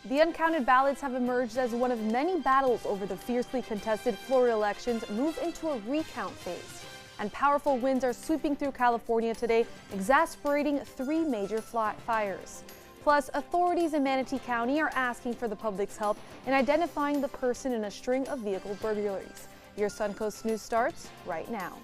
The uncounted ballots have emerged as one of many battles over the fiercely contested Florida elections move into a recount phase. And powerful winds are sweeping through California today, exacerbating three major fires. Plus, authorities in Manatee County are asking for the public's help in identifying the person in a string of vehicle burglaries. Your Suncoast News starts right now.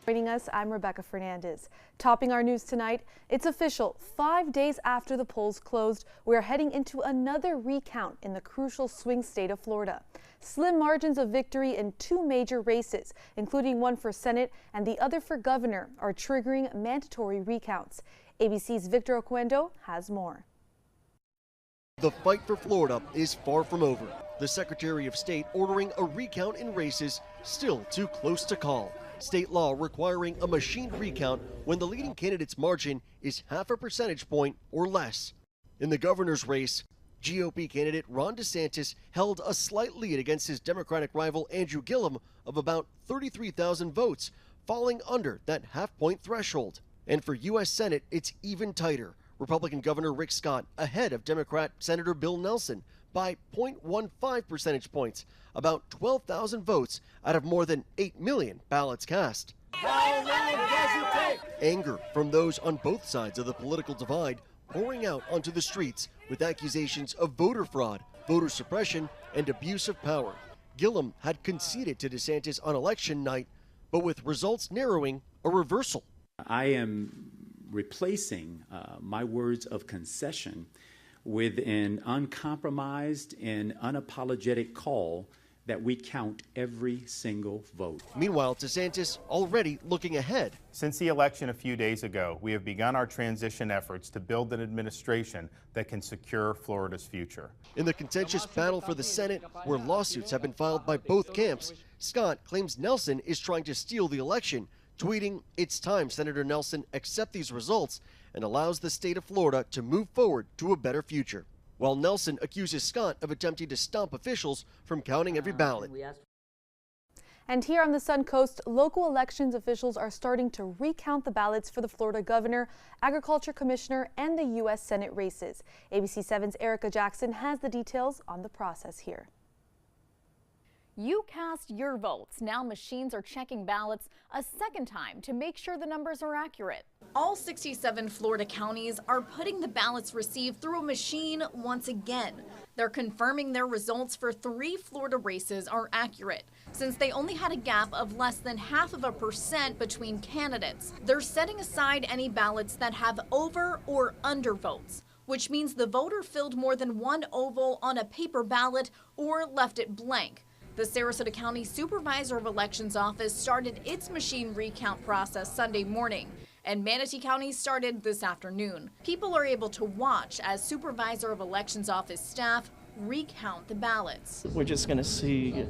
Joining us, I'm Rebecca Fernandez. Topping our news tonight, it's official. 5 days after the polls closed, we're heading into another recount in the crucial swing state of Florida. Slim margins of victory in two major races, including one for Senate and the other for governor, are triggering mandatory recounts. ABC's Victor Oquendo has more. The fight for Florida is far from over. The Secretary of State ordering a recount in races still too close to call. State law requiring a machined recount when the leading candidate's margin is half a percentage point or less. In the governor's race, GOP candidate Ron DeSantis held a slight lead against his Democratic rival Andrew Gillum of about 33,000 votes, falling under that half-point threshold. And for U.S. Senate, it's even tighter. Republican Governor Rick Scott ahead of Democrat Senator Bill Nelson by 0.15 percentage points, about 12,000 votes out of more than 8 million ballots cast. Anger from those on both sides of the political divide pouring out onto the streets with accusations of voter fraud, voter suppression, and abuse of power. Gillum had conceded to DeSantis on election night, but with results narrowing, a reversal. I am replacing my words of concession with an uncompromised and unapologetic call that we count every single vote. Meanwhile, DeSantis already looking ahead. Since the election a few days ago, we have begun our transition efforts to build an administration that can secure Florida's future. In the contentious battle for the Senate, where lawsuits have been filed by both camps, Scott claims Nelson is trying to steal the election, tweeting, "It's time Senator Nelson accept these results and allows the state of Florida to move forward to a better future." While Nelson accuses Scott of attempting to stop officials from counting every ballot. And here on the Suncoast, local elections officials are starting to recount the ballots for the Florida governor, agriculture commissioner, and the U.S. Senate races. ABC 7's Erica Jackson has the details on the process here. You cast your votes. Now machines are checking ballots a second time to make sure the numbers are accurate. All 67 Florida counties are putting the ballots received through a machine once again. They're confirming their results for 3 Florida races are accurate, since they only had a gap of less than 0.5% between candidates. They're setting aside any ballots that have over or under votes, which means the voter filled more than one oval on a paper ballot or left it blank. The Sarasota County Supervisor of Elections office started its machine recount process Sunday morning, and Manatee County started this afternoon. People are able to watch as Supervisor of Elections office staff recount the ballots. We're just going to see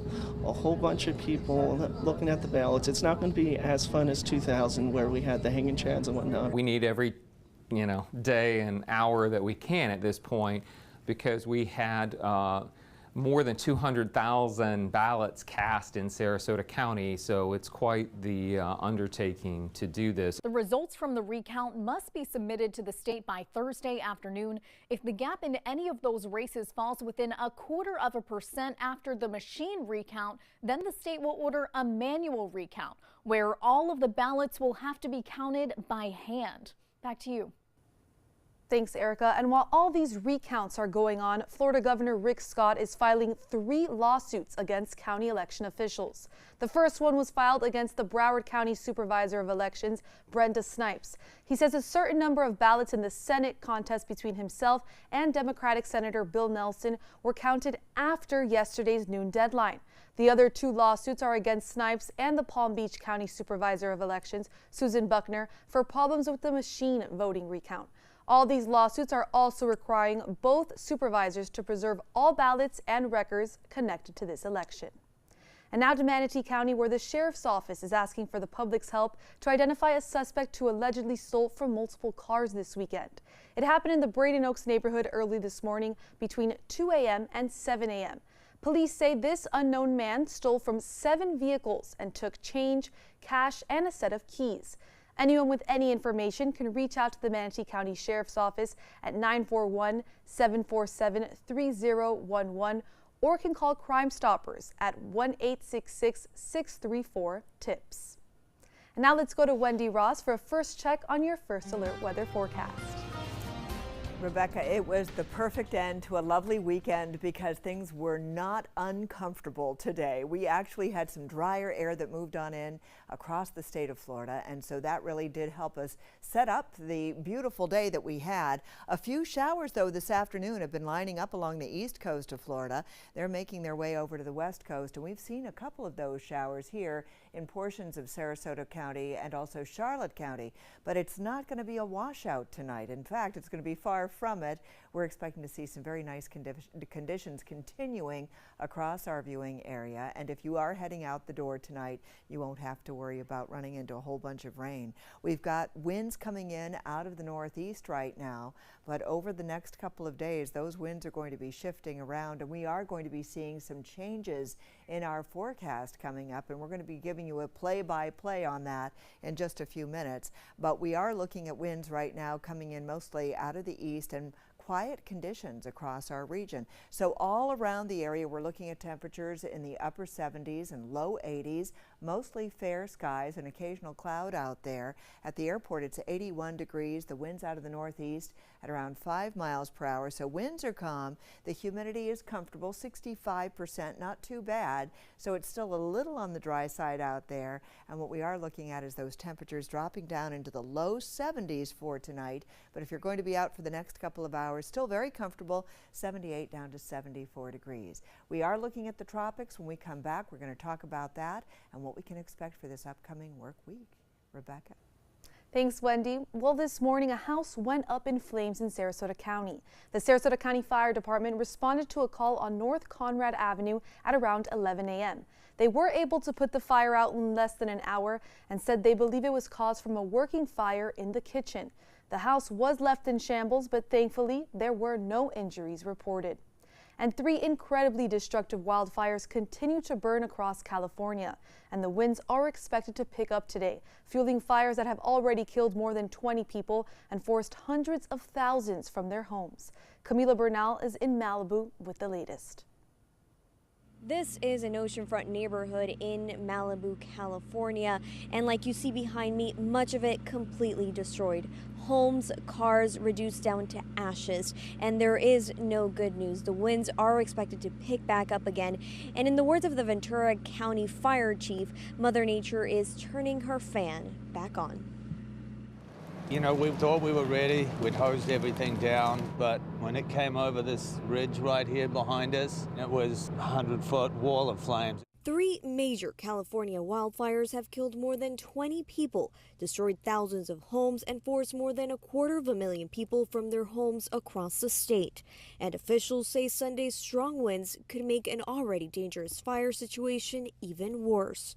a whole bunch of people looking at the ballots. It's not going to be as fun as 2000 where we had the hanging chads and whatnot. We need every day and hour that we can at this point, because we had more than 200,000 ballots cast in Sarasota County, so it's quite the undertaking to do this. The results from the recount must be submitted to the state by Thursday afternoon. If the gap in any of those races falls within 0.25% after the machine recount, then the state will order a manual recount, where all of the ballots will have to be counted by hand. Back to you. Thanks, Erica. And while all these recounts are going on, Florida Governor Rick Scott is filing 3 lawsuits against county election officials. The first one was filed against the Broward County Supervisor of Elections, Brenda Snipes. He says a certain number of ballots in the Senate contest between himself and Democratic Senator Bill Nelson were counted after yesterday's noon deadline. The other 2 lawsuits are against Snipes and the Palm Beach County Supervisor of Elections, Susan Buckner, for problems with the machine voting recount. All these lawsuits are also requiring both supervisors to preserve all ballots and records connected to this election. And now to Manatee County, where the sheriff's office is asking for the public's help to identify a suspect who allegedly stole from multiple cars this weekend. It happened in the Braden Oaks neighborhood early this morning between 2 a.m. and 7 a.m. Police say this unknown man stole from 7 vehicles and took change, cash, and a set of keys. Anyone with any information can reach out to the Manatee County Sheriff's Office at 941-747-3011 or can call Crime Stoppers at 1-866-634-TIPS. And now let's go to Wendy Ross for a first check on your First Alert weather forecast. Rebecca, it was the perfect end to a lovely weekend because things were not uncomfortable today. We actually had some drier air that moved on in across the state of Florida, and so that really did help us set up the beautiful day that we had. A few showers, though, this afternoon have been lining up along the east coast of Florida. They're making their way over to the west coast, and we've seen a couple of those showers here in portions of Sarasota County and also Charlotte County, but it's not going to be a washout tonight. In fact, it's going to be far from it. We're expecting to see some very nice conditions continuing across our viewing area, and if you are heading out the door tonight, you won't have to worry about running into a whole bunch of rain. We've got winds coming in out of the northeast right now, but over the next couple of days, those winds are going to be shifting around, and we are going to be seeing some changes in our forecast coming up, and we're going to be giving you a play-by-play on that in just a few minutes. But we are looking at winds right now coming in mostly out of the east and quiet conditions across our region. So all around the area, we're looking at temperatures in the upper 70s and low 80s, mostly fair skies, an occasional cloud out there. At the airport, it's 81 degrees. The winds out of the northeast at around 5 miles per hour. So winds are calm. The humidity is comfortable, 65%, not too bad. So it's still a little on the dry side out there. And what we are looking at is those temperatures dropping down into the low 70s for tonight. But if you're going to be out for the next couple of hours, still very comfortable, 78 down to 74 degrees. We are looking at the tropics. When we come back, we're going to talk about that and what we can expect for this upcoming work week. Rebecca. Thanks, Wendy. Well, this morning, a house went up in flames in Sarasota County. The Sarasota County Fire Department responded to a call on North Conrad Avenue at around 11 a.m. They were able to put the fire out in less than an hour and said they believe it was caused from a working fire in the kitchen. The house was left in shambles, but thankfully, there were no injuries reported. And 3 incredibly destructive wildfires continue to burn across California, and the winds are expected to pick up today, fueling fires that have already killed more than 20 people and forced hundreds of thousands from their homes. Camila Bernal is in Malibu with the latest. This is an oceanfront neighborhood in Malibu, California, and like you see behind me, much of it completely destroyed. Homes, cars reduced down to ashes, and there is no good news. The winds are expected to pick back up again, and in the words of the Ventura County Fire Chief, Mother Nature is turning her fan back on. You know, we thought we were ready. We'd hosed everything down, but when it came over this ridge right here behind us, it was a 100-foot wall of flames. 3 major California wildfires have killed more than 20 people, destroyed thousands of homes, and forced more than 250,000 people from their homes across the state. And officials say Sunday's strong winds could make an already dangerous fire situation even worse.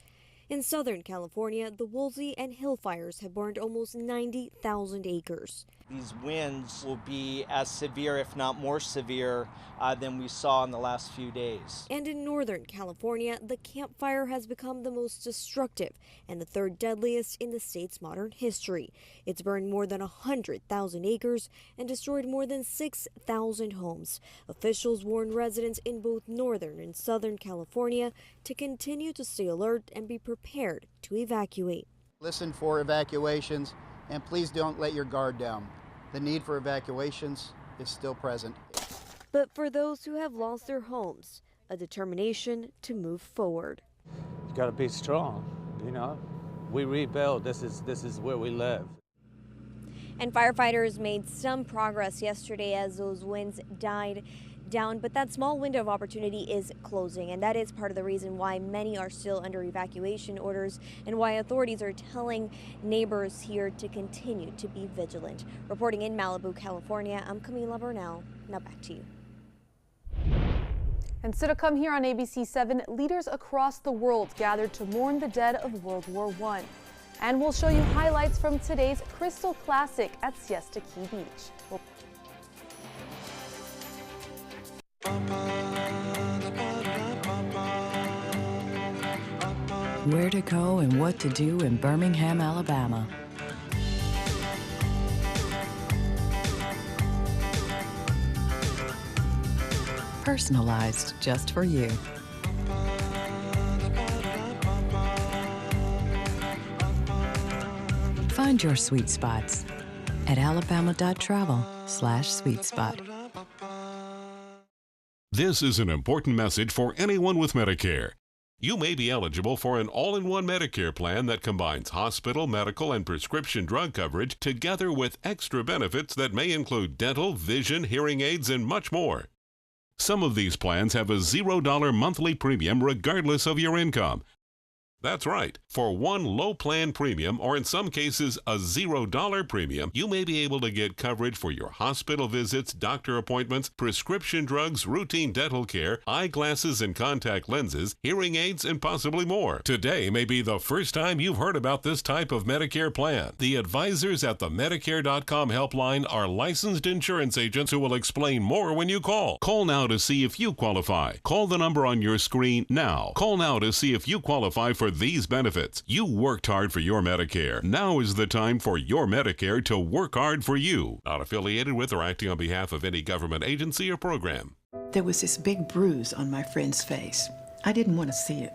In Southern California, the Woolsey and Hill fires have burned almost 90,000 acres. These winds will be as severe, if not more severe, than we saw in the last few days. And in Northern California, the Camp Fire has become the most destructive and the 3rd deadliest in the state's modern history. It's burned more than 100,000 acres and destroyed more than 6,000 homes. Officials warn residents in both Northern and Southern California to continue to stay alert and be prepared to evacuate. Listen for evacuations, and please don't let your guard down. The need for evacuations is still present. But for those who have lost their homes, a determination to move forward. You got to be strong, you know. We rebuild. This is where we live. And firefighters made some progress yesterday as those winds died down, but that small window of opportunity is closing, and that is part of the reason why many are still under evacuation orders and why authorities are telling neighbors here to continue to be vigilant. Reporting in Malibu, California, I'm Camila Bernal. Now back to you. And still to come here on ABC 7, leaders across the world gathered to mourn the dead of World War I. And we'll show you highlights from today's Crystal Classic at Siesta Key Beach. We'll Where to go and what to do in Birmingham, Alabama. Personalized just for you. Find your sweet spots at alabama.travel/sweetspot. This is an important message for anyone with Medicare. You may be eligible for an all-in-one Medicare plan that combines hospital, medical, and prescription drug coverage together with extra benefits that may include dental, vision, hearing aids, and much more. Some of these plans have a $0 monthly premium regardless of your income. That's right. For one low plan premium, or in some cases a $0 premium, you may be able to get coverage for your hospital visits, doctor appointments, prescription drugs, routine dental care, eyeglasses and contact lenses, hearing aids, and possibly more. Today may be the first time you've heard about this type of Medicare plan. The advisors at the Medicare.com helpline are licensed insurance agents who will explain more when you call. Call now to see if you qualify. Call the number on your screen now. Call now to see if you qualify for these benefits. You worked hard for your Medicare. Now is the time for your Medicare to work hard for you. Not affiliated with or acting on behalf of any government agency or program. There was this big bruise on my friend's face. I didn't want to see it.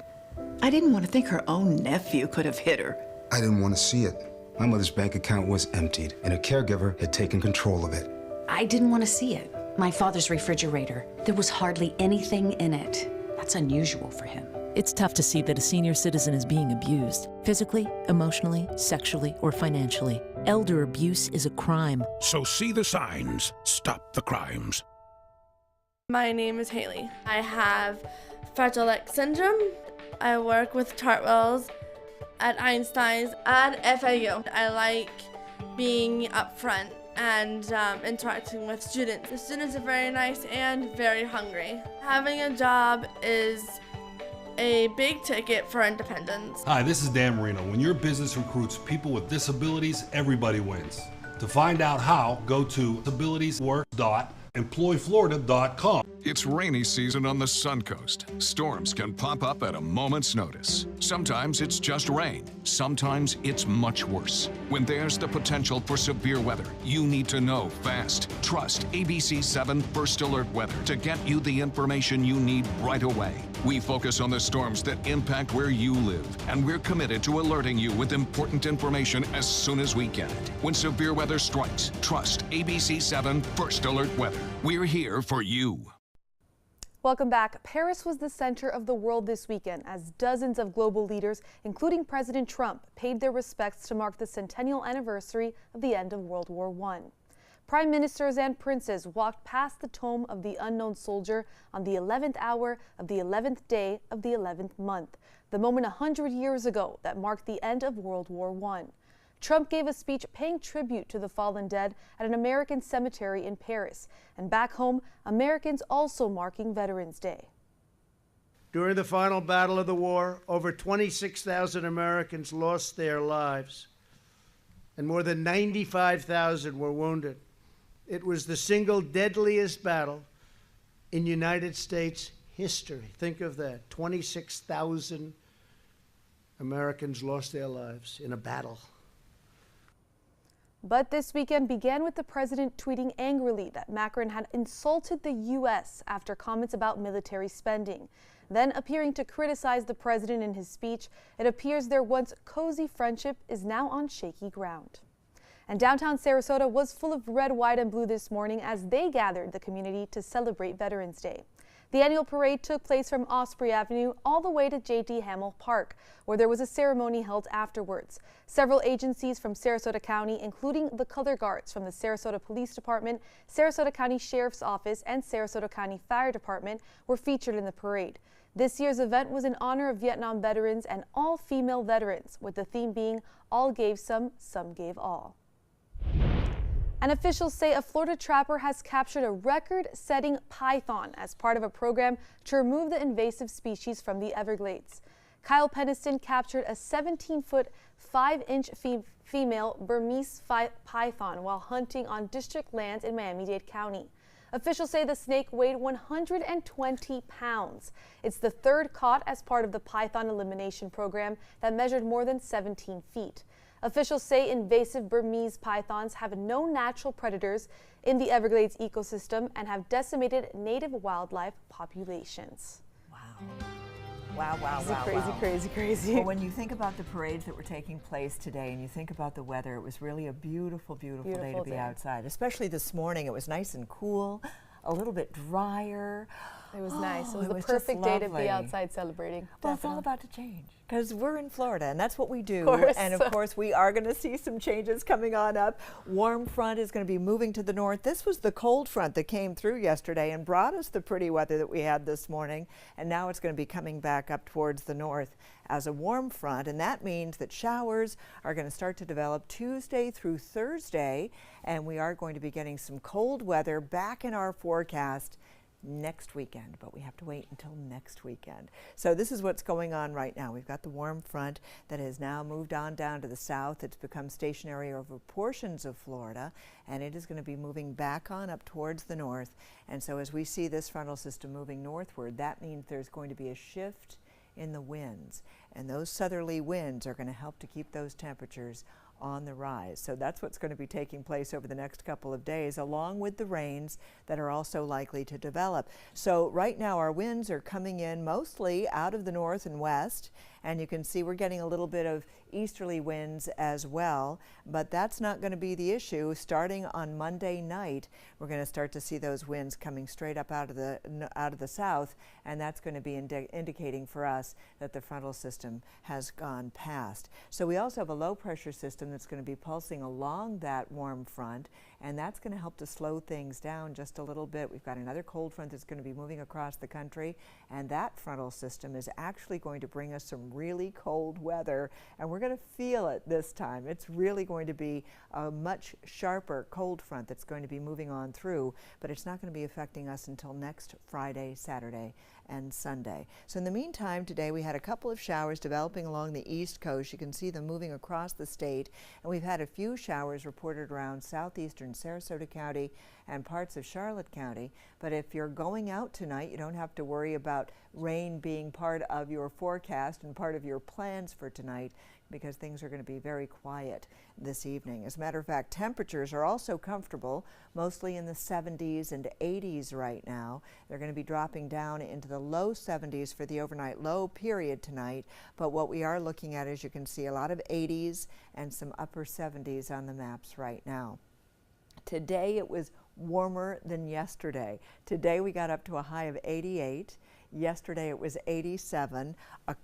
I didn't want to think her own nephew could have hit her. I didn't want to see it. My mother's bank account was emptied, and a caregiver had taken control of it. I didn't want to see it. My father's refrigerator. There was hardly anything in it. That's unusual for him. It's tough to see that a senior citizen is being abused, physically, emotionally, sexually, or financially. Elder abuse is a crime. So see the signs. Stop the crimes. My name is Haley. I have Fragile X syndrome. I work with Chartwells at Einstein's and FAU. I like being up front and interacting with students. The students are very nice and very hungry. Having a job is a big ticket for independence. Hi, this is Dan Marino. When your business recruits people with disabilities, everybody wins. To find out how, go to disabilitieswork.employflorida.com. It's rainy season on the Suncoast. Storms can pop up at a moment's notice. Sometimes it's just rain. Sometimes it's much worse. When there's the potential for severe weather, you need to know fast. Trust ABC 7 First Alert Weather to get you the information you need right away. We focus on the storms that impact where you live, and we're committed to alerting you with important information as soon as we get it. When severe weather strikes, trust ABC 7 First Alert Weather. We're here for you. Welcome back. Paris was the center of the world this weekend as dozens of global leaders, including President Trump, paid their respects to mark the centennial anniversary of the end of World War I. Prime ministers and princes walked past the tomb of the unknown soldier on the 11th hour of the 11th day of the 11th month, the moment 100 years ago that marked the end of World War I. Trump gave a speech paying tribute to the fallen dead at an American cemetery in Paris. And back home, Americans also marking Veterans Day. During the final battle of the war, over 26,000 Americans lost their lives, and more than 95,000 were wounded. It was the single deadliest battle in United States history. Think of that. 26,000 Americans lost their lives in a battle. But this weekend began with the president tweeting angrily that Macron had insulted the U.S. after comments about military spending. Then, appearing to criticize the president in his speech, it appears their once cozy friendship is now on shaky ground. And downtown Sarasota was full of red, white, and blue this morning as they gathered the community to celebrate Veterans Day. The annual parade took place from Osprey Avenue all the way to J.D. Hamill Park, where there was a ceremony held afterwards. Several agencies from Sarasota County, including the Color Guards from the Sarasota Police Department, Sarasota County Sheriff's Office, and Sarasota County Fire Department, were featured in the parade. This year's event was in honor of Vietnam veterans and all female veterans, with the theme being all gave some gave all. And officials say a Florida trapper has captured a record-setting python as part of a program to remove the invasive species from the Everglades. Kyle Peniston captured a 17-foot, 5-inch female Burmese python while hunting on district lands in Miami-Dade County. Officials say the snake weighed 120 pounds. It's the third caught as part of the python elimination program that measured more than 17 feet. Officials say invasive Burmese pythons have no natural predators in the Everglades ecosystem and have decimated native wildlife populations. Wow, wow, wow, Crazy, wow. crazy, crazy. Well, when you think about the parades that were taking place today and you think about the weather, it was really a beautiful, beautiful day to be outside. Especially this morning, it was nice and cool, a little bit drier. It was nice. It was it the was perfect just day to be lovely. outside celebrating. Well, it's all about to change because we're in Florida and that's what we do. Course. And of course, we are going to see some changes coming on up. Warm front is going to be moving to the north. This was the cold front that came through yesterday and brought us the pretty weather that we had this morning. And now it's going to be coming back up towards the north as a warm front. And that means that showers are going to start to develop Tuesday through Thursday. And we are going to be getting some cold weather back in our forecast next weekend, but we have to wait until next weekend. So this is what's going on right now. We've got the warm front that has now moved on down to the south. It's become stationary over portions of Florida, and it is going to be moving back on up towards the north. And so as we see this frontal system moving northward, that means there's going to be a shift in the winds, and those southerly winds are going to help to keep those temperatures on the rise. So that's what's going to be taking place over the next couple of days, along with the rains that are also likely to develop. So right now our winds are coming in mostly out of the north and west, and you can see we're getting a little bit of easterly winds as well, but that's not going to be the issue. Starting on Monday night, we're going to start to see those winds coming straight up out of the south, and that's going to be indicating for us that the frontal system has gone past. So we also have a low pressure system that's going to be pulsing along that warm front, and that's going to help to slow things down just a little bit. We've got another cold front that's going to be moving across the country, and that frontal system is actually going to bring us some really cold weather, and we're going to feel it this time. It's really going to be a much sharper cold front that's going to be moving on through, but it's not going to be affecting us until next Friday, Saturday, and Sunday. So in the meantime, today we had a couple of showers developing along the east coast. You can see them moving across the state, and we've had a few showers reported around southeastern Sarasota County and parts of Charlotte County. But if you're going out tonight, you don't have to worry about rain being part of your forecast and part of your plans for tonight, because things are going to be very quiet this evening. As a matter of fact, temperatures are also comfortable, mostly in the 70s and 80s right now. They're going to be dropping down into the low 70s for the overnight low period tonight, but what we are looking at, as you can see, a lot of 80s and some upper 70s on the maps right now. Today it was warmer than yesterday. Today we got up to a high of 88. Yesterday it was 87, a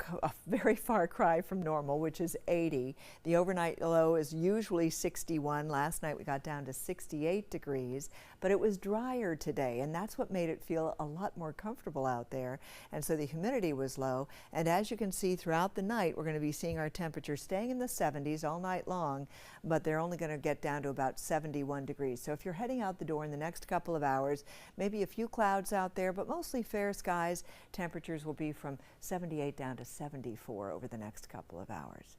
very far cry from normal, which is 80. The overnight low is usually 61. Last night we got down to 68 degrees, but it was drier today, and that's what made it feel a lot more comfortable out there. And so the humidity was low, and as you can see throughout the night, we're going to be seeing our temperatures staying in the 70s all night long, but they're only going to get down to about 71 degrees. So if you're heading out the door in the next couple of hours, maybe a few clouds out there, but mostly fair skies. Temperatures will be from 78 down to 74 over the next couple of hours.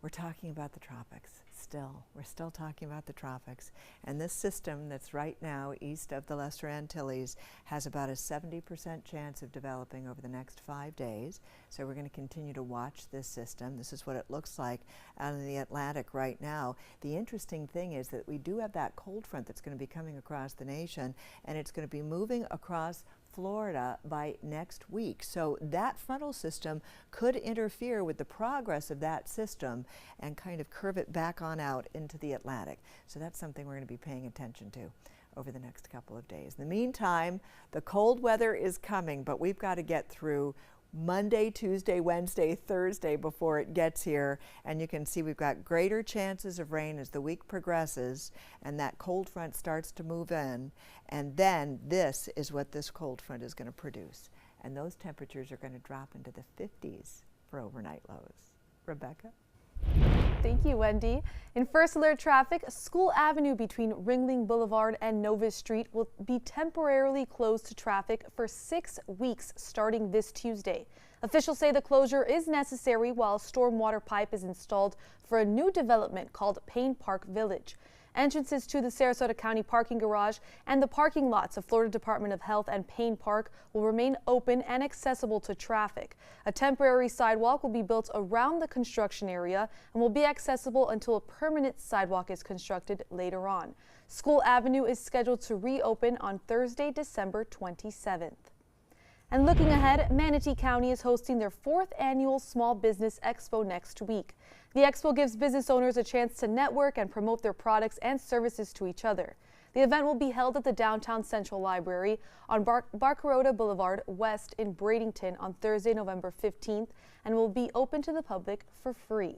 We're talking about the tropics still. We're still talking about the tropics. And this system that's right now east of the Lesser Antilles has about a 70% chance of developing over the next 5 days. So we're going to continue to watch this system. This is what it looks like out in the Atlantic right now. The interesting thing is that we do have that cold front that's going to be coming across the nation, and it's going to be moving across Florida by next week. So that frontal system could interfere with the progress of that system and kind of curve it back on out into the Atlantic. So that's something we're going to be paying attention to over the next couple of days. In the meantime, the cold weather is coming, but we've got to get through Monday, Tuesday, Wednesday, Thursday before it gets here, and you can see we've got greater chances of rain as the week progresses and that cold front starts to move in, and then this is what this cold front is going to produce, and those temperatures are going to drop into the 50s for overnight lows. Rebecca? Thank you, Wendy. In first alert traffic, School Avenue between Ringling Boulevard and Novus Street will be temporarily closed to traffic for 6 weeks starting this Tuesday. Officials say the closure is necessary while a stormwater pipe is installed for a new development called Payne Park Village. Entrances to the Sarasota County parking garage and the parking lots of Florida Department of Health and Payne Park will remain open and accessible to traffic. A temporary sidewalk will be built around the construction area and will be accessible until a permanent sidewalk is constructed later on. School Avenue is scheduled to reopen on Thursday, December 27th. And looking ahead, Manatee County is hosting their 4th annual Small Business Expo next week. The expo gives business owners a chance to network and promote their products and services to each other. The event will be held at the Downtown Central Library on Barcarota Boulevard West in Bradenton on Thursday, November 15th, and will be open to the public for free.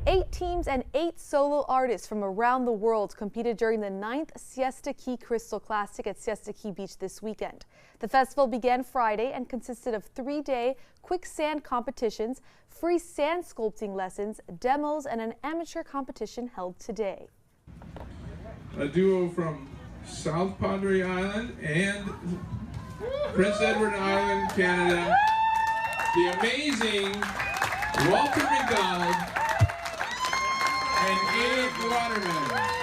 8 teams and 8 solo artists from around the world competed during the 9th Siesta Key Crystal Classic at Siesta Key Beach this weekend. The festival began Friday and consisted of 3-day quicksand competitions, free sand sculpting lessons, demos, and an amateur competition held today. A duo from South Padre Island and Prince Edward Island, Canada, the amazing Walter McDonald and Abe Waterman.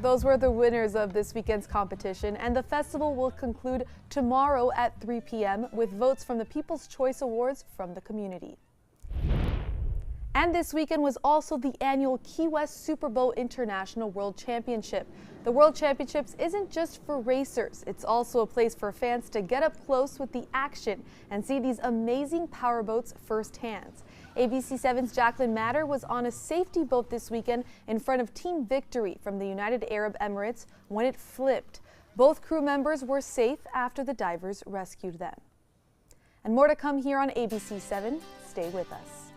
Those were the winners of this weekend's competition, and the festival will conclude tomorrow at 3 p.m. with votes from the People's Choice Awards from the community. And this weekend was also the annual Key West Super Bowl International World Championship. The World Championships isn't just for racers, it's also a place for fans to get up close with the action and see these amazing powerboats firsthand. ABC7's Jacqueline Matter was on a safety boat this weekend in front of Team Victory from the United Arab Emirates when it flipped. Both crew members were safe after the divers rescued them. And more to come here on ABC7. Stay with us.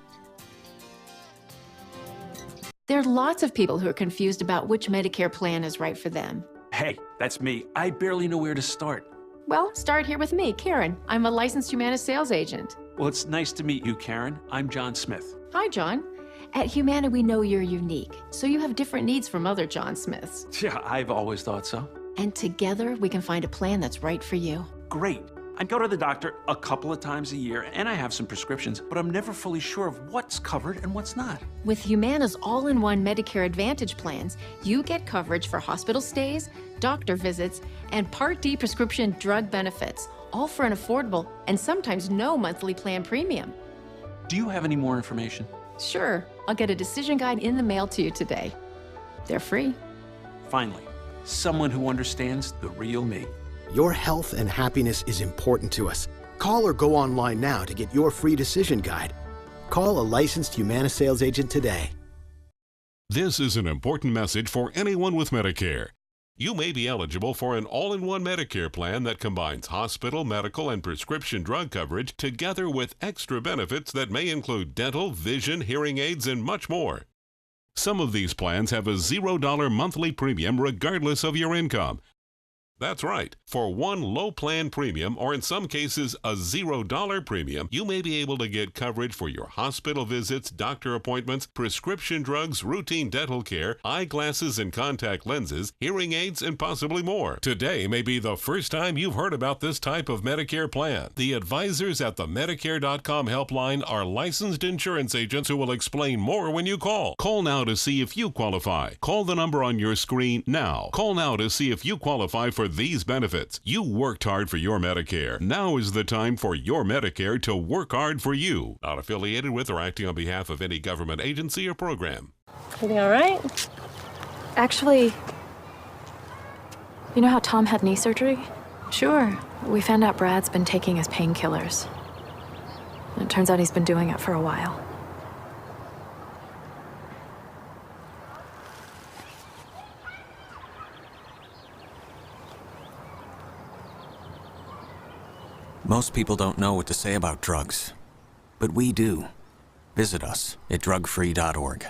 There are lots of people who are confused about which Medicare plan is right for them. Hey, that's me. I barely know where to start. Well, start here with me, Karen. I'm a licensed Humana sales agent. Well, it's nice to meet you, Karen. I'm John Smith. Hi, John. At Humana, we know you're unique, so you have different needs from other John Smiths. Yeah, I've always thought so. And together, we can find a plan that's right for you. Great. I go to the doctor a couple of times a year, and I have some prescriptions, but I'm never fully sure of what's covered and what's not. With Humana's all-in-one Medicare Advantage plans, you get coverage for hospital stays, doctor visits, and Part D prescription drug benefits, all for an affordable and sometimes no monthly plan premium. Do you have any more information? Sure. I'll get a decision guide in the mail to you today. They're free. Finally, someone who understands the real me. Your health and happiness is important to us. Call or go online now to get your free decision guide. Call a licensed Humana sales agent today. This is an important message for anyone with Medicare. You may be eligible for an all-in-one Medicare plan that combines hospital, medical, and prescription drug coverage together with extra benefits that may include dental, vision, hearing aids, and much more. Some of these plans have a $0 monthly premium regardless of your income. That's right. For one low plan premium, or in some cases a $0 premium, you may be able to get coverage for your hospital visits, doctor appointments, prescription drugs, routine dental care, eyeglasses and contact lenses, hearing aids, and possibly more. Today may be the first time you've heard about this type of Medicare plan. The advisors at the Medicare.com helpline are licensed insurance agents who will explain more when you call. Call now to see if you qualify. Call the number on your screen now. Call now to see if you qualify for these benefits. You worked hard for your Medicare. Now is the time for your Medicare to work hard for you. Not affiliated with or acting on behalf of any government agency or program. Everything all right? Actually, you know how Tom had knee surgery? Sure. We found out Brad's been taking his painkillers. And it turns out he's been doing it for a while. Most people don't know what to say about drugs, but we do. Visit us at drugfree.org.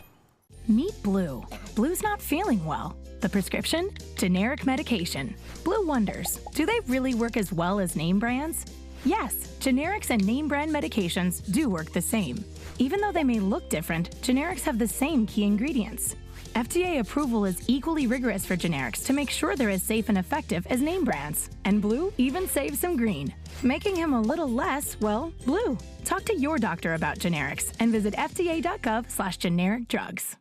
Meet Blue. Blue's not feeling well. The prescription? Generic medication. Blue wonders, do they really work as well as name brands? Yes, generics and name brand medications do work the same. Even though they may look different, generics have the same key ingredients. FDA approval is equally rigorous for generics to make sure they're as safe and effective as name brands. And Blue even saves some green, making him a little less, well, blue. Talk to your doctor about generics and visit fda.gov/generic drugs.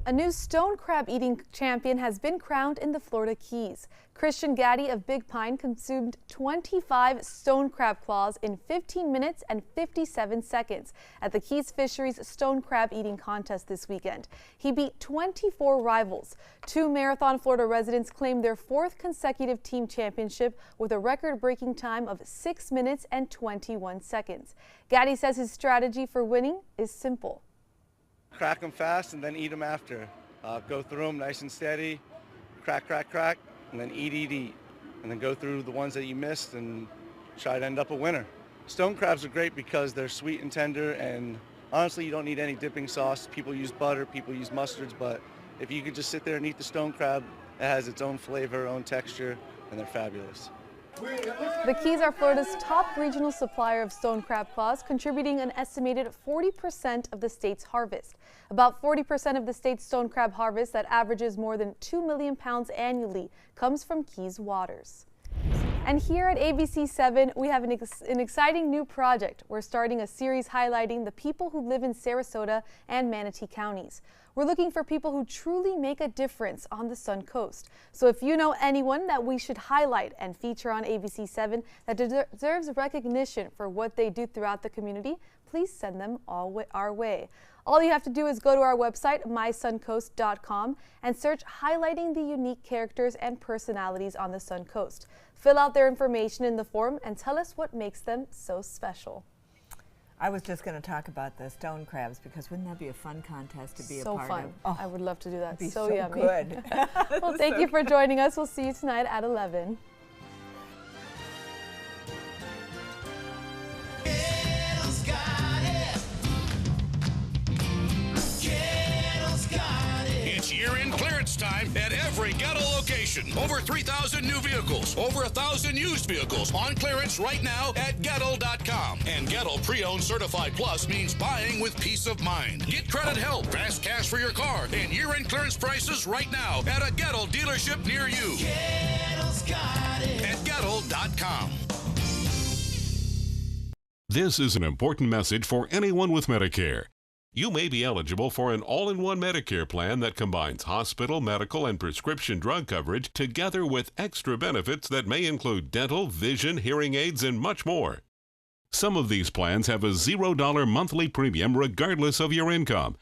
A new stone crab eating champion has been crowned in the Florida Keys. Christian Gaddy of Big Pine consumed 25 stone crab claws in 15 minutes and 57 seconds at the Keys Fisheries Stone Crab Eating Contest this weekend. He beat 24 rivals. 2 Marathon, Florida residents claimed their 4th consecutive team championship with a record-breaking time of 6 minutes and 21 seconds. Gaddy says his strategy for winning is simple. Crack them fast and then eat them after. Go through them nice and steady, crack, crack, crack, and then eat. And then go through the ones that you missed and try to end up a winner. Stone crabs are great because they're sweet and tender, and honestly, you don't need any dipping sauce. People use butter, people use mustards, but if you could just sit there and eat the stone crab, it has its own flavor, own texture, and they're fabulous. The Keys are Florida's top regional supplier of stone crab claws, contributing an estimated 40% of the state's harvest. About 40% of the state's stone crab harvest, that averages more than 2 million pounds annually, comes from Keys waters. And here at ABC7, we have an exciting new project. We're starting a series highlighting the people who live in Sarasota and Manatee counties. We're looking for people who truly make a difference on the Suncoast. So if you know anyone that we should highlight and feature on ABC7 that deserves recognition for what they do throughout the community, please send them our way. All you have to do is go to our website, mysuncoast.com, and search highlighting the unique characters and personalities on the Suncoast. Fill out their information in the form and tell us what makes them so special. I was just going to talk about the stone crabs because wouldn't that be a fun contest to be a part of? So fun. Oh, I would love to do that. Be so yummy. Good. Well, thank you for joining us. We'll see you tonight at 11. It's year-end clearance time at every Gettle location. Over 3,000 new vehicles, over 1,000 used vehicles on clearance right now at Gettle.com. And Gettle Pre-Owned Certified Plus means buying with peace of mind. Get credit help, fast cash for your car, and year-end clearance prices right now at a Gettle dealership near you. Gettle's got it. At Gettle.com. This is an important message for anyone with Medicare. You may be eligible for an all-in-one Medicare plan that combines hospital, medical, and prescription drug coverage together with extra benefits that may include dental, vision, hearing aids, and much more. Some of these plans have a $0 monthly premium regardless of your income.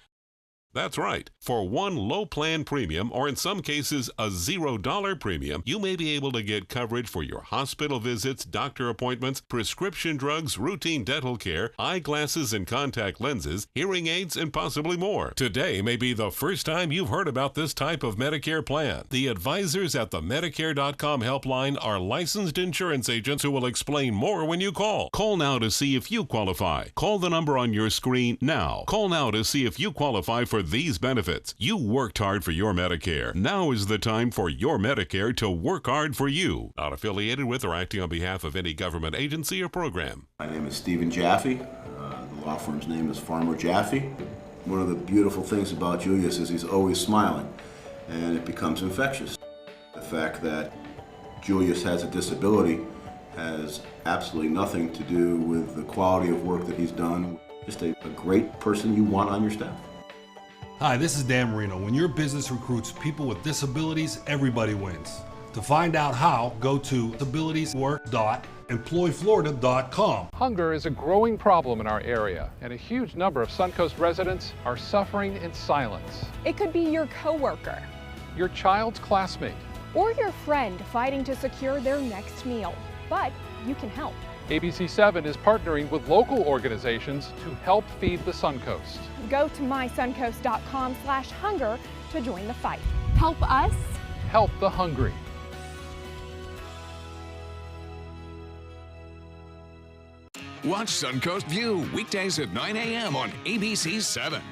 That's right. For one low plan premium, or in some cases a $0 premium, you may be able to get coverage for your hospital visits, doctor appointments, prescription drugs, routine dental care, eyeglasses and contact lenses, hearing aids, and possibly more. Today may be the first time you've heard about this type of Medicare plan. The advisors at the Medicare.com helpline are licensed insurance agents who will explain more when you call. Call now to see if you qualify. Call the number on your screen now. Call now to see if you qualify for these benefits. You worked hard for your Medicare. Now is the time for your Medicare to work hard for you. Not affiliated with or acting on behalf of any government agency or program. My name is Stephen Jaffe. The law firm's name is Farmer Jaffe. One of the beautiful things about Julius is he's always smiling, and it becomes infectious. The fact that Julius has a disability has absolutely nothing to do with the quality of work that he's done. Just a great person you want on your staff. Hi, this is Dan Marino. When your business recruits people with disabilities, everybody wins. To find out how, go to disabilitieswork.employflorida.com. Hunger is a growing problem in our area, and a huge number of Suncoast residents are suffering in silence. It could be your coworker, your child's classmate, or your friend fighting to secure their next meal. But you can help. ABC7 is partnering with local organizations to help feed the Suncoast. Go to mysuncoast.com/hunger to join the fight. Help us. Help the hungry. Watch Suncoast View weekdays at 9 a.m. on ABC7.